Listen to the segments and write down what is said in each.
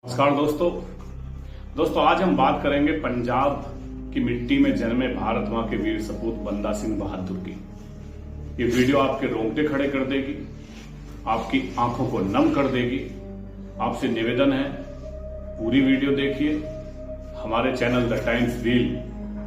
नमस्कार दोस्तों आज हम बात करेंगे पंजाब की मिट्टी में जन्मे भारत मां के वीर सपूत बंदा सिंह बहादुर की। ये वीडियो आपके रोंगटे खड़े कर देगी, आपकी आंखों को नम कर देगी। आपसे निवेदन है, पूरी वीडियो देखिए। हमारे चैनल द टाइम्स व्हील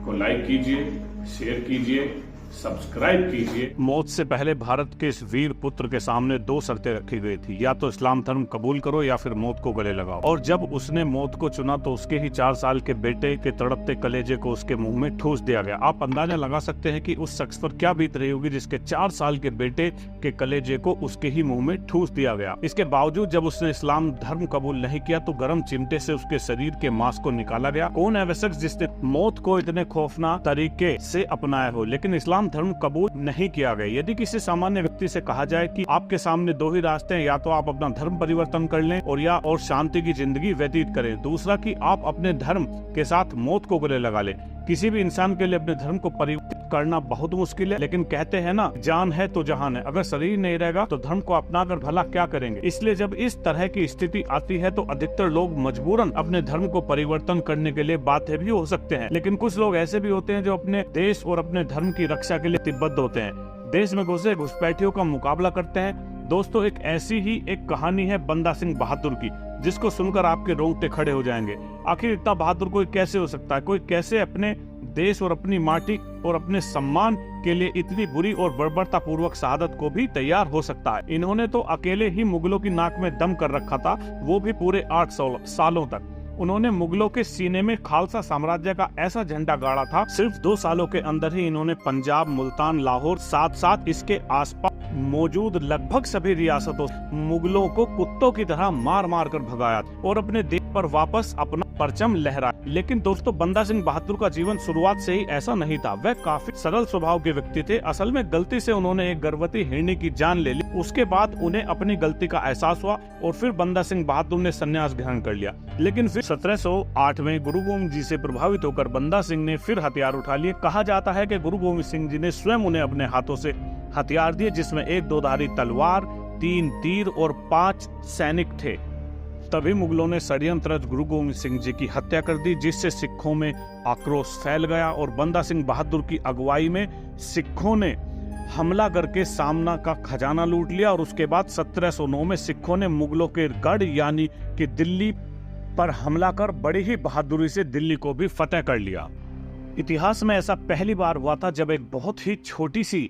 को लाइक कीजिए, शेयर कीजिए, सब्सक्राइब कीजिए। मौत से पहले भारत के इस वीर पुत्र के सामने दो शर्तें रखी गई थी, या तो इस्लाम धर्म कबूल करो या फिर मौत को गले लगाओ। और जब उसने मौत को चुना तो उसके ही 4 साल के बेटे के तड़पते कलेजे को उसके मुंह में ठूस दिया गया। आप अंदाजा लगा सकते हैं कि उस शख्स पर क्या बीत रही होगी जिसके 4 साल के बेटे के कलेजे को उसके ही मुंह में ठूस दिया गया। इसके बावजूद जब उसने इस्लाम धर्म कबूल नहीं किया तो गर्म चिमटे से उसके शरीर के मांस को निकाला गया। कौन है वह शख्स जिसने मौत को इतने खौफनाक तरीके से अपनाया हो लेकिन इस्लाम धर्म कबूल नहीं किया गया? यदि किसी सामान्य व्यक्ति से कहा जाए कि आपके सामने दो ही रास्ते हैं, या तो आप अपना धर्म परिवर्तन कर लें और शांति की जिंदगी व्यतीत करें, दूसरा कि आप अपने धर्म के साथ मौत को गले लगा लें। किसी भी इंसान के लिए अपने धर्म को परिवर्तित करना बहुत मुश्किल है, लेकिन कहते हैं ना, जान है तो जहान है। अगर शरीर नहीं रहेगा तो धर्म को अपनाकर भला क्या करेंगे? इसलिए जब इस तरह की स्थिति आती है तो अधिकतर लोग मजबूरन अपने धर्म को परिवर्तन करने के लिए बाध्य भी हो सकते हैं। लेकिन कुछ लोग ऐसे भी होते हैं जो अपने देश और अपने धर्म की रक्षा के लिए प्रतिबद्ध होते हैं, देश में घुसे घुसपैठियों का मुकाबला करते हैं। दोस्तों, एक ऐसी ही एक कहानी है बंदा सिंह बहादुर की, जिसको सुनकर आपके रोंगटे खड़े हो जाएंगे। आखिर इतना बहादुर कोई कैसे हो सकता है? कोई कैसे अपने देश और अपनी माटी और अपने सम्मान के लिए इतनी बुरी और बर्बरता पूर्वक शहादत को भी तैयार हो सकता है? इन्होंने तो अकेले ही मुगलों की नाक में दम कर रखा था, वो भी पूरे 8 सालों तक। उन्होंने मुगलों के सीने में खालसा साम्राज्य का ऐसा झंडा गाड़ा था। सिर्फ 2 सालों के अंदर ही इन्होंने पंजाब, मुल्तान, लाहौर, साथ इसके आसपास मौजूद लगभग सभी रियासतों मुगलों को कुत्तों की तरह मार मार कर भगाया और अपने देश पर वापस अपना परचम लहराया। लेकिन दोस्तों, बंदा सिंह बहादुर का जीवन शुरुआत से ही ऐसा नहीं था। वह काफी सरल स्वभाव के व्यक्ति थे। असल में गलती से उन्होंने एक गर्भवती हिरनी की जान ले ली। उसके बाद उन्हें अपनी गलती का एहसास हुआ और फिर बंदा सिंह बहादुर ने संन्यास ग्रहण कर लिया। लेकिन फिर 1708 में गुरु गोविंद जी से प्रभावित होकर बंदा सिंह ने फिर हथियार उठा लिए। कहा जाता है कि गुरु गोविंद सिंह जी ने स्वयं उन्हें अपने हाथों से हथियार दिए, जिसमें एक 2धारी तलवार, 3 तीर और 5 सैनिक थे। तभी मुगलों ने षड्यंत्र रच गुरु गोविंद सिंह जी की हत्या कर दी, जिससे सिखों में आक्रोश फैल गया और बंदा सिंह बहादुर की अगुवाई में सिखों ने हमला करके सामना का खजाना लूट लिया। और उसके बाद 1709 में सिखों ने मुगलों के गढ़ यानी कि दिल्ली पर हमला कर बड़ी ही बहादुरी से दिल्ली को भी फतेह कर लिया। इतिहास में ऐसा पहली बार हुआ था जब एक बहुत ही छोटी सी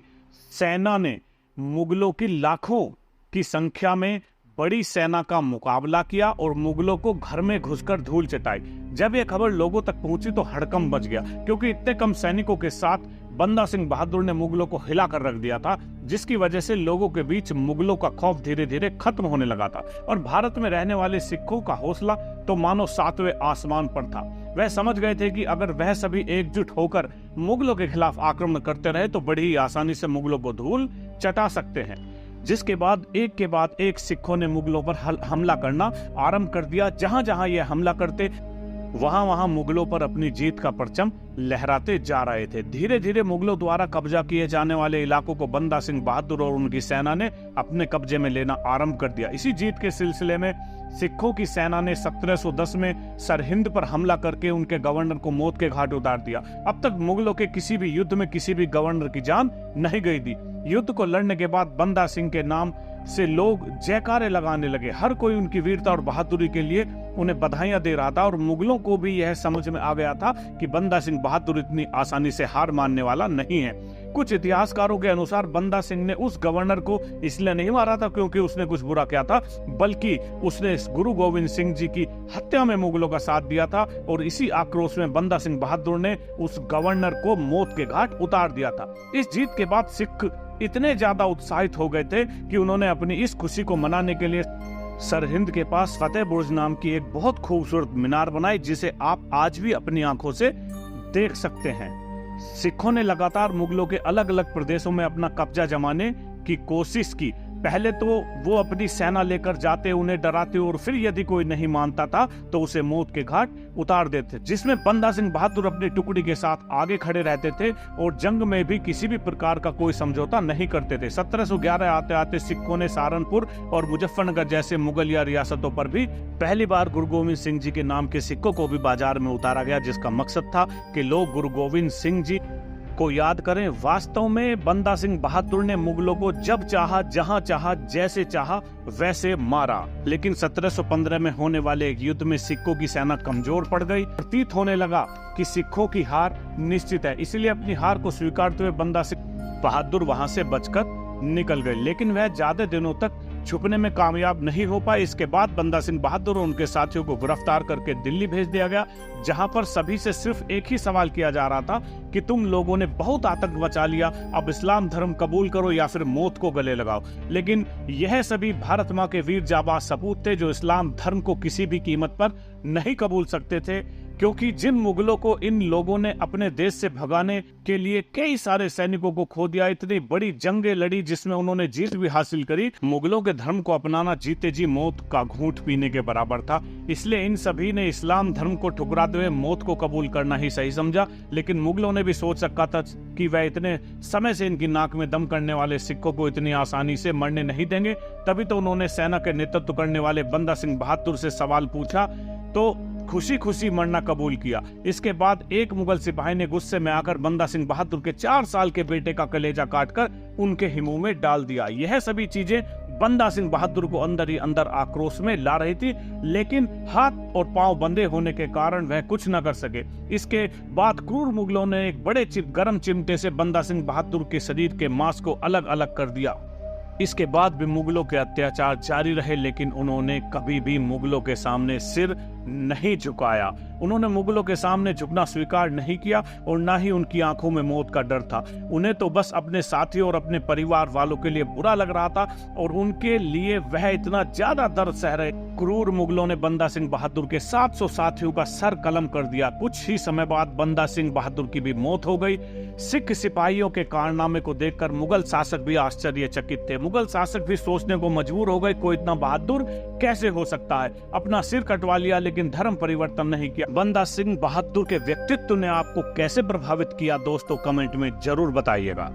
सेना ने मुगलों की लाखों की संख्या में बड़ी सेना का मुकाबला किया और मुगलों को घर में घुसकर धूल चटाई। जब यह खबर लोगों तक पहुंची तो हड़कंप मच गया, क्योंकि इतने कम सैनिकों के साथ बंदा सिंह बहादुर ने मुगलों को हिला कर रख दिया था, जिसकी वजह से लोगों के बीच मुगलों का खौफ धीरे धीरे खत्म होने लगा था। और भारत में रहने वाले सिखों का हौसला तो मानो 7वें आसमान पर था। वह समझ गए थे कि अगर वह सभी एकजुट होकर मुगलों के खिलाफ आक्रमण करते रहे तो बड़ी ही आसानी से मुगलों को धूल चटा सकते हैं। जिसके बाद एक सिखों ने मुगलों पर हमला करना आरंभ कर दिया। जहां जहां ये हमला करते वहां मुगलों पर अपनी जीत का परचम लहराते जा रहे थे। धीरे धीरे मुगलों द्वारा कब्जा किए जाने वाले इलाकों को बंदा सिंह बहादुर और उनकी सेना ने अपने कब्जे में लेना आरंभ कर दिया। इसी जीत के सिलसिले में सिखों की सेना ने 1710 में सरहिंद पर हमला करके उनके गवर्नर को मौत के घाट उतार दिया। अब तक मुगलों के किसी भी युद्ध में किसी भी गवर्नर की जान नहीं गई थी। युद्ध को लड़ने के बाद बंदा सिंह के नाम से लोग जयकारे लगाने लगे। हर कोई उनकी वीरता और बहादुरी के लिए उन्हें बधाइयां दे रहा था और मुगलों को भी यह समझ में आ गया था कि बंदा सिंह बहादुर इतनी आसानी से हार मानने वाला नहीं है। कुछ इतिहासकारों के अनुसार बंदा सिंह ने उस गवर्नर को इसलिए नहीं मारा था क्योंकि उसने कुछ बुरा किया था, बल्कि उसने गुरु गोविंद सिंह जी की हत्या में मुगलों का साथ दिया था। और इसी आक्रोश में बंदा सिंह बहादुर ने उस गवर्नर को मौत के घाट उतार दिया था। इस जीत के बाद सिख इतने ज्यादा उत्साहित हो गए थे कि उन्होंने अपनी इस खुशी को मनाने के लिए सरहिंद के पास फतेह बुर्ज नाम की एक बहुत खूबसूरत मीनार बनाई, जिसे आप आज भी अपनी आंखों से देख सकते हैं। सिखों ने लगातार मुगलों के अलग अलग प्रदेशों में अपना कब्जा जमाने की कोशिश की। पहले तो वो अपनी सेना लेकर जाते, उन्हें डराते और फिर यदि कोई नहीं मानता था तो उसे मौत के घाट उतार देते, जिसमें बंदा सिंह बहादुर अपनी टुकड़ी के साथ आगे खड़े रहते थे और जंग में भी किसी भी प्रकार का कोई समझौता नहीं करते थे। 1711 आते आते सिखों ने सहारनपुर और मुजफ्फरनगर जैसे मुगलिया रियासतों पर भी पहली बार गुरु गोविंद सिंह जी के नाम के सिक्कों को भी बाजार में उतारा गया, जिसका मकसद था कि लोग गुरु गोविंद सिंह जी को याद करें। वास्तव में बंदा सिंह बहादुर ने मुगलों को जब चाहा, जहां चाहा, जैसे चाहा वैसे मारा, लेकिन 1715 में होने वाले एक युद्ध में सिखों की सेना कमजोर पड़ गई। प्रतीत होने लगा कि सिखों की हार निश्चित है, इसलिए अपनी हार को स्वीकारते हुए बंदा सिंह बहादुर वहां से बचकर निकल गए, लेकिन वह ज्यादा दिनों तक छुपने में कामयाब नहीं हो पाए। इसके बाद बंदा सिंह बहादुर और उनके साथियों को गिरफ्तार करके दिल्ली भेज दिया गया, जहां पर सभी से सिर्फ एक ही सवाल किया जा रहा था कि तुम लोगों ने बहुत आतंक मचा लिया, अब इस्लाम धर्म कबूल करो या फिर मौत को गले लगाओ। लेकिन यह सभी भारत माँ के वीर जाबाज सपूत थे जो इस्लाम धर्म को किसी भी कीमत पर नहीं कबूल सकते थे, क्योंकि जिन मुगलों को इन लोगों ने अपने देश से भगाने के लिए कई सारे सैनिकों को खो दिया, इतनी बड़ी जंगें लड़ी जिसमें उन्होंने जीत भी हासिल करी, मुगलों के धर्म को अपनाना जीते जी मौत का घूंट पीने के बराबर था। इसलिए इन सभी ने इस्लाम धर्म को ठुकराते हुए मौत को कबूल करना ही सही समझा। लेकिन मुगलों ने भी सोच रखा था कि वह इतने समय से इनकी नाक में दम करने वाले सिखों को इतनी आसानी से मरने नहीं देंगे, तभी तो उन्होंने सेना के नेतृत्व करने वाले बंदा सिंह बहादुर से सवाल पूछा तो खुशी खुशी मरना कबूल किया। इसके बाद एक मुगल सिपाही ने गुस्से में आकर बंदा सिंह बहादुर के 4 साल के बेटे का कलेजा काटकर उनके हिमू में डाल दिया। यह सभी चीजें बंदा सिंह बहादुर को अंदर ही अंदर आक्रोश में ला रही थी, लेकिन हाथ और पांव बंधे होने के कारण वह कुछ न कर सके। इसके बाद क्रूर मुगलों ने एक बड़े गर्म चिमटे से बंदा सिंह बहादुर के शरीर के मांस को अलग अलग कर दिया। इसके बाद भी मुगलों के अत्याचार जारी रहे, लेकिन उन्होंने कभी भी मुगलों के सामने सिर नहीं झुकाया। उन्होंने मुगलों के सामने झुकना स्वीकार नहीं किया और ना ही उनकी आंखों में मौत का डर था। उन्हें तो बस अपने साथियों और अपने परिवार वालों के लिए बुरा लग रहा था और उनके लिए वह इतना ज्यादा दर्द सह रहे। क्रूर मुगलों ने बंदा सिंह बहादुर के 700 साथियों का सर कलम कर दिया। कुछ ही समय बाद बंदा सिंह बहादुर की भी मौत हो गई। सिख सिपाहियों के कारनामे को देखकर मुगल शासक भी आश्चर्यचकित थे। मुगल शासक भी सोचने को मजबूर हो गए, कोई इतना बहादुर कैसे हो सकता है। अपना सिर कटवा लिया लेकिन धर्म परिवर्तन नहीं किया। बंदा सिंह बहादुर के व्यक्तित्व ने आपको कैसे प्रभावित किया दोस्तों, कमेंट में जरूर बताइएगा।